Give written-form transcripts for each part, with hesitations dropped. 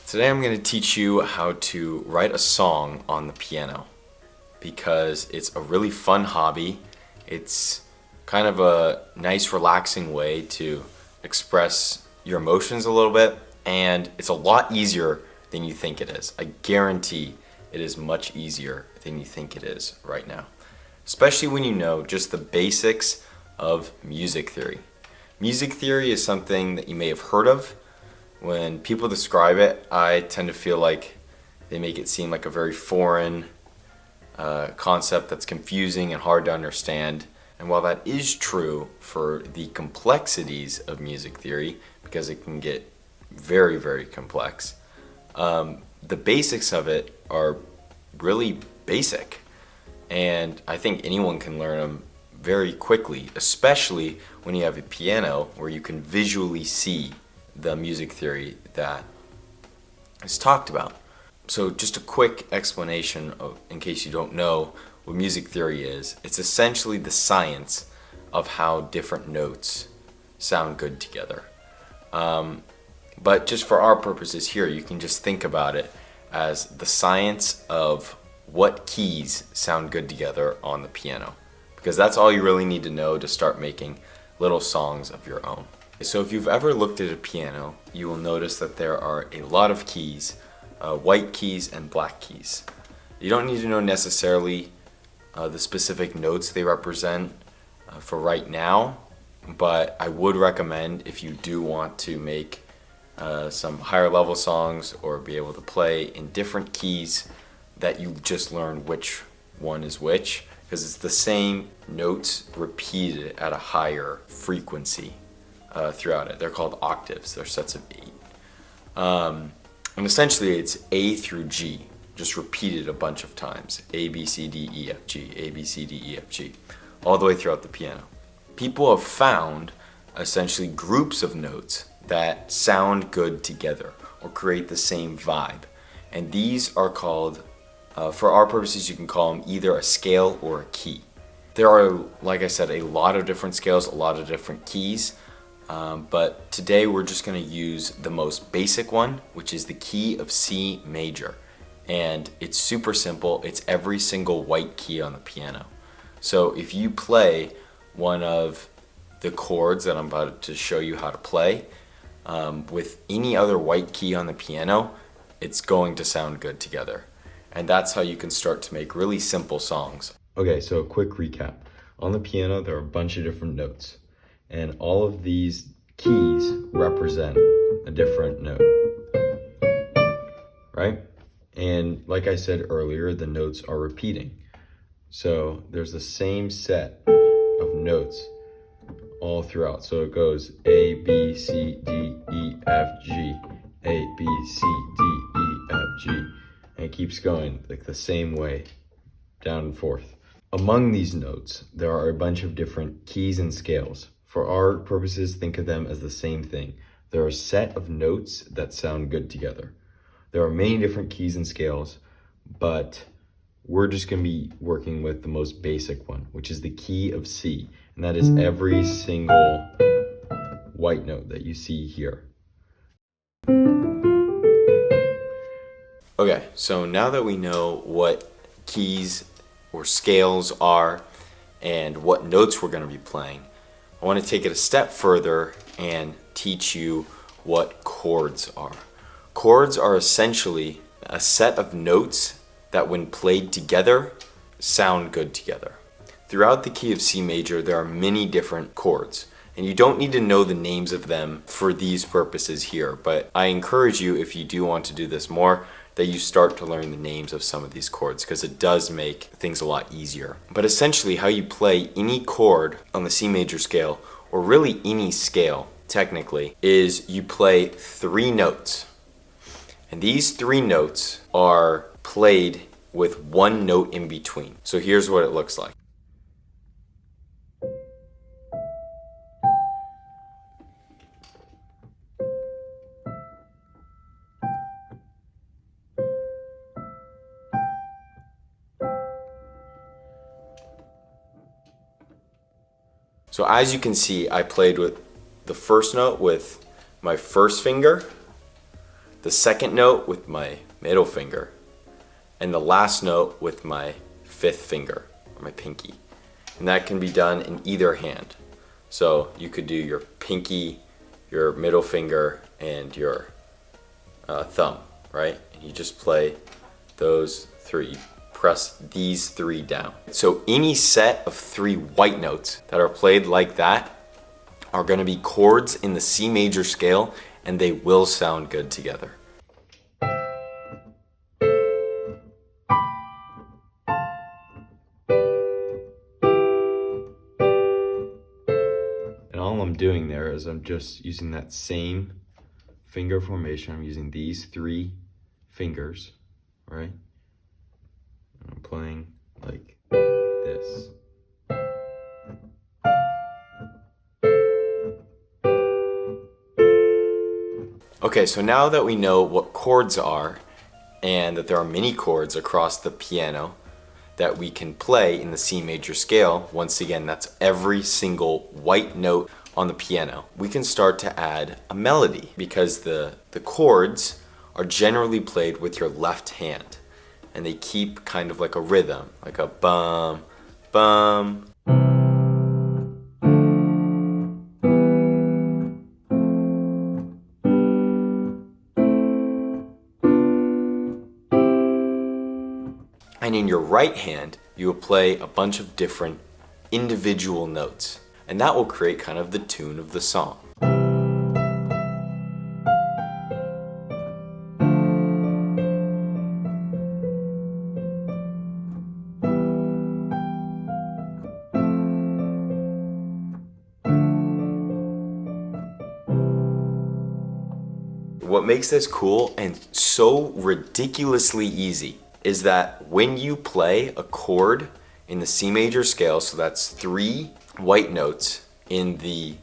Today I'm going to teach you how to write a song on the piano because it's a really fun hobby. It's kind of a nice relaxing way to express your emotions a little bit, and it's a lot easier than you think it is. I guarantee it is much easier than you think it is right now, especially when you know just the basics of music theory. Music theory is something that you may have heard of. When people describe it, I tend to feel like they make it seem like a very foreign concept that's confusing and hard to understand. And while that is true for the complexities of music theory, because it can get very, very complex, the basics of it are really basic. And I think anyone can learn them very quickly, especially when you have a piano where you can visually see the music theory that is talked about. So just a quick explanation in case you don't know what music theory is. It's essentially the science of how different notes sound good together. But just for our purposes here, you can just think about it as the science of what keys sound good together on the piano, because that's all you really need to know to start making little songs of your own. So if you've ever looked at a piano, you will notice that there are a lot of keys, white keys and black keys. You don't need to know necessarily the specific notes they represent for right now, but I would recommend, if you do want to make some higher level songs or be able to play in different keys, that you just learn which one is which, because it's the same notes repeated at a higher frequency throughout it. They're called octaves. They're sets of 8. And essentially it's A through G, just repeated a bunch of times. A, B, C, D, E, F, G, A, B, C, D, E, F, G, all the way throughout the piano. People have found essentially groups of notes that sound good together or create the same vibe. And these are called, for our purposes, you can call them either a scale or a key. There are, like I said, a lot of different scales, a lot of different keys. But today we're just going to use the most basic one, which is the key of C major. And it's super simple. It's every single white key on the piano. So if you play one of the chords that I'm about to show you how to play with any other white key on the piano, it's going to sound good together. And that's how you can start to make really simple songs. Okay, so a quick recap. On the piano, there are a bunch of different notes. And all of these keys represent a different note, right? And like I said earlier, the notes are repeating. So there's the same set of notes all throughout. So it goes A, B, C, D, E, F, G, A, B, C, D, E, F, G. And it keeps going like the same way, down and forth. Among these notes, there are a bunch of different keys and scales. For our purposes, think of them as the same thing. There are a set of notes that sound good together. There are many different keys and scales, but we're just going to be working with the most basic one, which is the key of C. And that is every single white note that you see here. Okay, so now that we know what keys or scales are and what notes we're going to be playing, I want to take it a step further and teach you what chords are. Chords are essentially a set of notes that when played together sound good together. Throughout the key of C major, there are many different chords, and you don't need to know the names of them for these purposes here, but I encourage you, if you do want to do this more, that you start to learn the names of some of these chords, because it does make things a lot easier. But essentially how you play any chord on the C major scale, or really any scale technically, is you play 3 notes. And these 3 notes are played with 1 note in between. So here's what it looks like. So as you can see, I played with the first note with my first finger, the second note with my middle finger, and the last note with my fifth finger, or my pinky. And that can be done in either hand. So you could do your pinky, your middle finger, and your thumb, right? And you just play those three. You press these three down. So any set of 3 white notes that are played like that are going to be chords in the C major scale, and they will sound good together. And all I'm doing there is I'm just using that same finger formation. I'm using these 3 fingers, right? And I'm playing like this. Okay, so now that we know what chords are and that there are many chords across the piano that we can play in the C major scale, once again, that's every single white note on the piano, we can start to add a melody because the chords are generally played with your left hand and they keep kind of like a rhythm, like a bum, bum. And in your right hand, you will play a bunch of different individual notes, and that will create kind of the tune of the song. What makes this cool and so ridiculously easy is that when you play a chord in the C major scale, so that's 3 white notes in the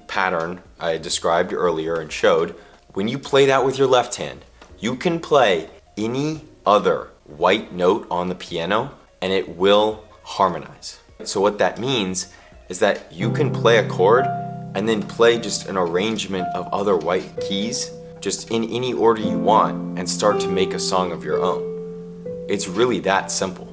pattern I described earlier and showed, when you play that with your left hand, you can play any other white note on the piano and it will harmonize. So what that means is that you can play a chord and then play just an arrangement of other white keys just in any order you want and start to make a song of your own. It's really that simple.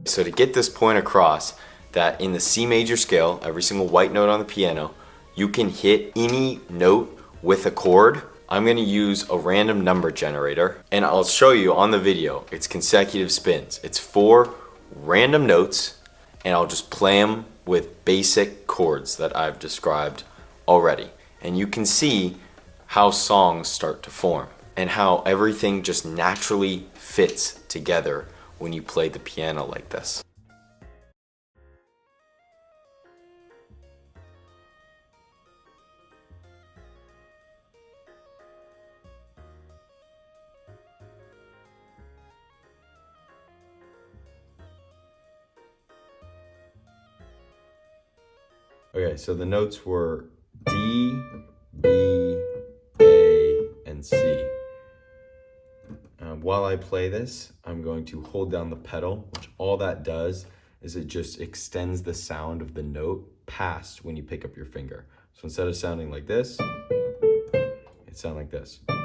So to get this point across, that in the C major scale, every single white note on the piano, you can hit any note with a chord. I'm going to use a random number generator, and I'll show you on the video. It's consecutive spins. It's 4 random notes, and I'll just play them with basic chords that I've described already. And you can see how songs start to form and how everything just naturally fits together when you play the piano like this. Okay, so the notes were D, B, A, and C. While I play this, I'm going to hold down the pedal, which all that does is it just extends the sound of the note past when you pick up your finger. So instead of sounding like this, it sounds like this. And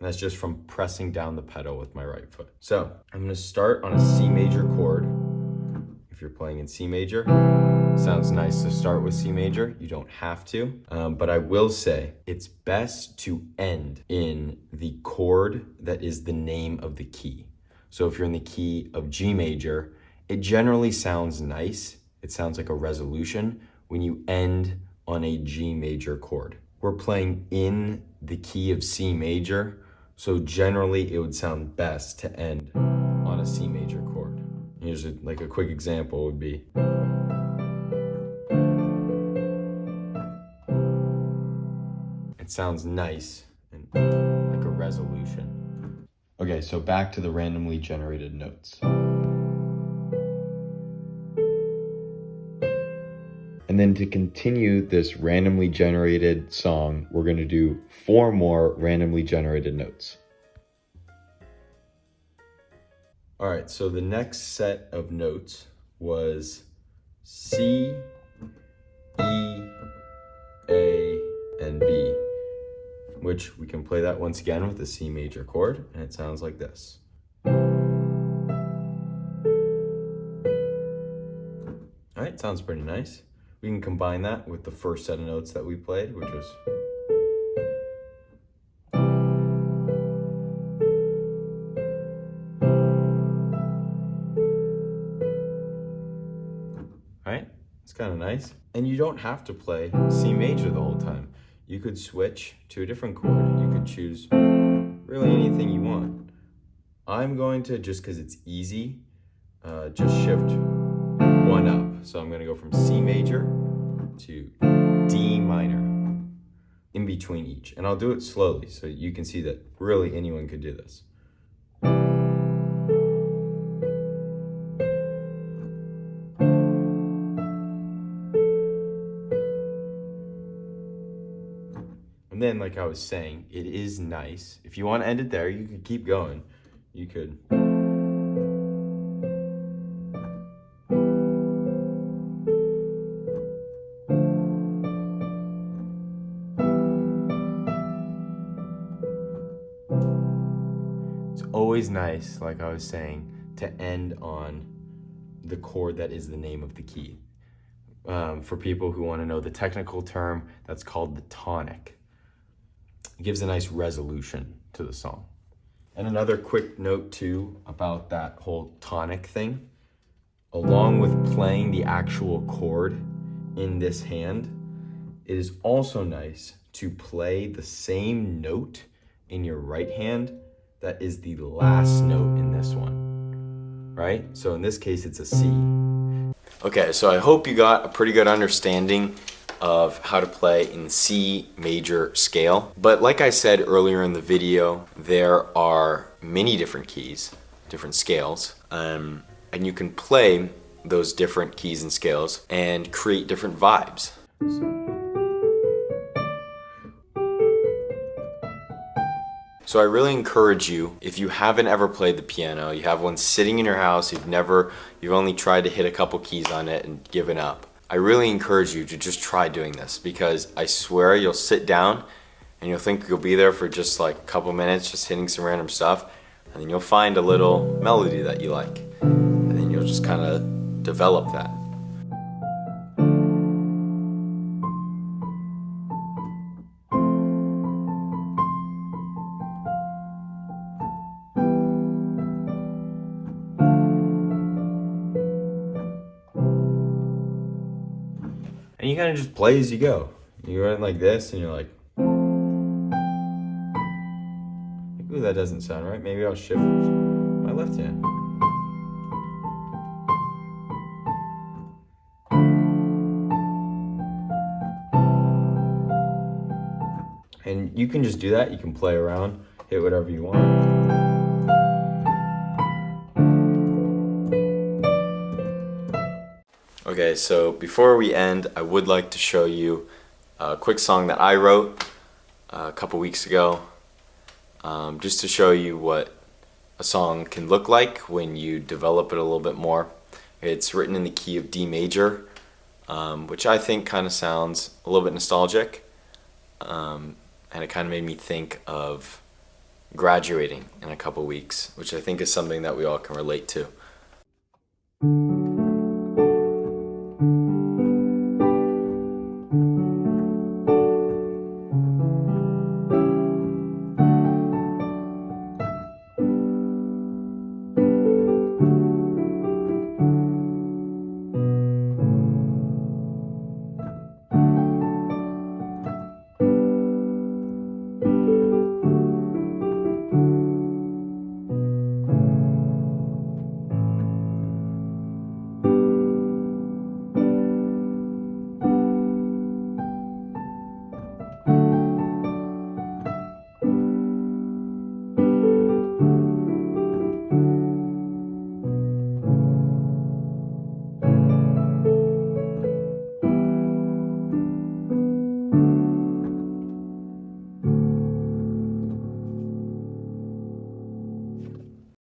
that's just from pressing down the pedal with my right foot. So I'm gonna start on a C major chord. If you're playing in C major, sounds nice to start with C major. You don't have to, but I will say it's best to end in the chord that is the name of the key. So if you're in the key of G major, it generally sounds nice. It sounds like a resolution when you end on a G major chord. We're playing in the key of C major, so generally it would sound best to end on a C major chord. Here's like a quick example would be. It sounds nice and like a resolution. Okay, so back to the randomly generated notes. And then to continue this randomly generated song, we're going to do 4 more randomly generated notes. All right, so the next set of notes was C, E, A, and B, which we can play that once again with the C major chord, and it sounds like this. All right, sounds pretty nice. We can combine that with the first set of notes that we played, which was right? It's kind of nice. And you don't have to play C major the whole time. You could switch to a different chord. You could choose really anything you want. I'm going to, just because it's easy, just shift 1 up. So I'm going to go from C major to D minor in between each. And I'll do it slowly so you can see that really anyone could do this. And then, like I was saying, it is nice. If you want to end it there, you could keep going. You could. It's always nice, like I was saying, to end on the chord that is the name of the key. For people who want to know the technical term, that's called the tonic. It gives a nice resolution to the song. And another quick note too about that whole tonic thing, along with playing the actual chord in this hand, it is also nice to play the same note in your right hand that is the last note in this one, right? So in this case, it's a C. Okay, so I hope you got a pretty good understanding of how to play in C major scale. But like I said earlier in the video, there are many different keys, different scales, and you can play those different keys and scales and create different vibes. So I really encourage you, if you haven't ever played the piano, you have one sitting in your house, you've only tried to hit a couple keys on it and given up, I really encourage you to just try doing this, because I swear you'll sit down and you'll think you'll be there for just like a couple minutes just hitting some random stuff, and then you'll find a little melody that you like, and then you'll just kind of develop that. And you kind of just play as you go. You run like this and you're like, ooh, that doesn't sound right. Maybe I'll shift my left hand. And you can just do that. You can play around, hit whatever you want. Okay, so before we end, I would like to show you a quick song that I wrote a couple weeks ago, just to show you what a song can look like when you develop it a little bit more. It's written in the key of D major, which I think kind of sounds a little bit nostalgic, and it kind of made me think of graduating in a couple weeks, which I think is something that we all can relate to.